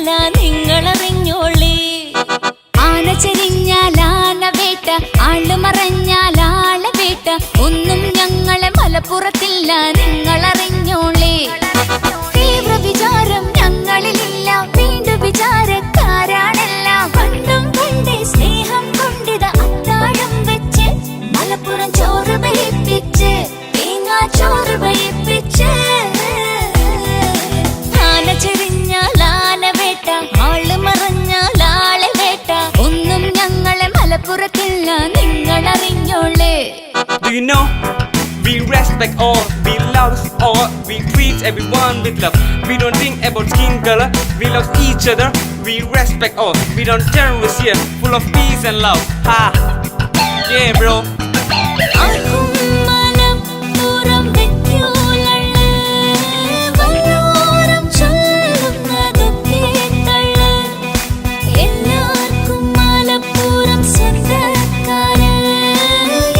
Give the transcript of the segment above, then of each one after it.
പുറത്തില്ല നിങ്ങളറിഞ്ഞോളേ. ആന ചെരിഞ്ഞാൽ ആന വേട്ട, ആള് മറഞ്ഞാൽ ആളെ വേട്ട, ഒന്നും ഞങ്ങളെ മലപ്പുറത്തില്ല നിങ്ങളറിഞ്ഞോളേ. തീവ്ര വിചാരം ഞങ്ങളിലില്ല, വീണ്ടു വിചാരക്കാരാണെല്ലാം. പണ്ടും പണ്ടേ സ്നേഹം കൊണ്ടിത അത്താഴം വെച്ച് മലപ്പുറം ചോറ് വയിപ്പിച്ച്, തേങ്ങാ ചോറ് വയിപ്പിച്ച്. ആന ചെരിഞ്ഞാൽ ആന വേട്ട, ആള് മറഞ്ഞാൽ ആളെ വേട്ട, ഒന്നും ഞങ്ങളെ മലപ്പുറത്തില്ല നിങ്ങളറിഞ്ഞോളേ. Do you know? We respect all, we love all, we treat everyone with love. We don't think about skin color, we love each other. We respect all, we don't terrorists here, full of peace and love. Ha! Yeah, bro. ആർക്കും മലപ്പുറം വെക്കൂലള്ള്, വല്ലോരം ചൊല്ലുന്നതൊക്കെ തള്ള്. എല്ലാവർക്കും മലപ്പുറം സ്വന്തക്കാര്,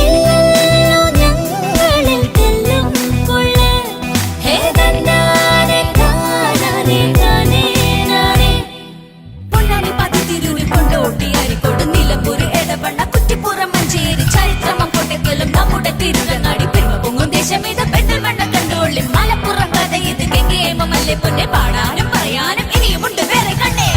ഇല്ലല്ലോ ഞങ്ങളിൽ തെല്ലും കൊള്ള്. ഹേ തന്നാനെ താനാനെ താനേ നാനേ. പൊന്നാനി പതിതിരൂരി കൊണ്ടോട്ടി അരിക്കോട് നിലമ്പൂർ എടവണ്ണ കുറ്റിപ്പുറം മഞ്ചേരി ചരിത്രമം കൊണ്ടക്കലും നമ്മുടെ തിരുവങ്ങാടി പെരുമ പൊങ്ങും ദേശം ഇത് പെണ്ണൽമണ്ണ കണ്ടോളി. മലപ്പുറം കഥ ഇത് ഗംഗേമല്ലേ പൊന്നെ, പാടാനും പറയാനും ഇനിയുമുണ്ട് വേറെ കണ്ണേ.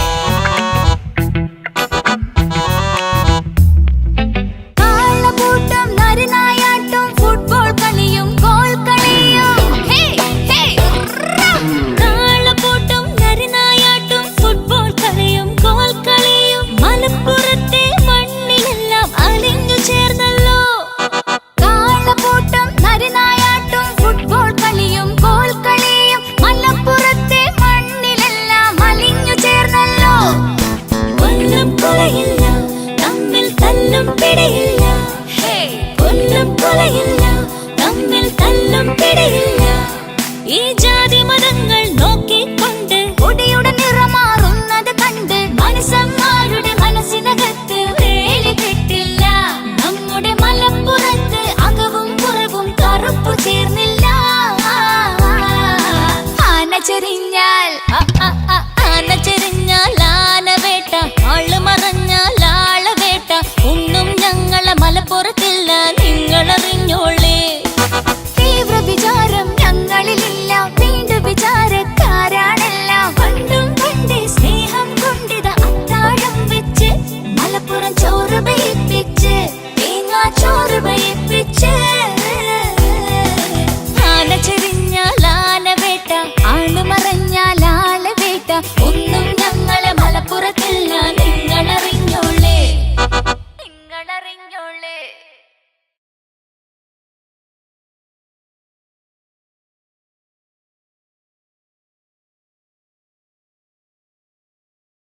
കാളപൂട്ടും നരിനായാട്ടും ഫുട്ബോൾ കളിയും ഗോൾ കളിയും. കാളപൂട്ടും നരിനായാട്ടും ഫുട്ബോൾ കളിയും ഗോൾ കളിയും മലപ്പുറത്തെ മണ്ണിലെല്ലാം അലിഞ്ഞു ചേർന്നല്ലോ. കാളപൂട്ടും നരിനായാട്ടും ഫുട്ബോൾ കളിയും ഗോൾ കളിയും മലപ്പുറത്തെ മണ്ണിലെല്ലാം അലിഞ്ഞു ചേർന്നല്ലോ. കൊല്ലും കൊലയില്ല, തമ്മിൽ തല്ലും പിടയില്ല. കൊല്ലും കൊലയില്ല, തമ്മിൽ തല്ലും പിടയില്ല. ഈ ജാതി മതങ്ങൾ നോക്കിക്കൊണ്ട് കൊടിയുടെ നിറമാറുന്നത് കണ്ട് മനസ്സന്മാരുടെ മനസ്സിനകത്ത് വേലി കെട്ടില്ല. നമ്മുടെ മലപ്പുറത്ത്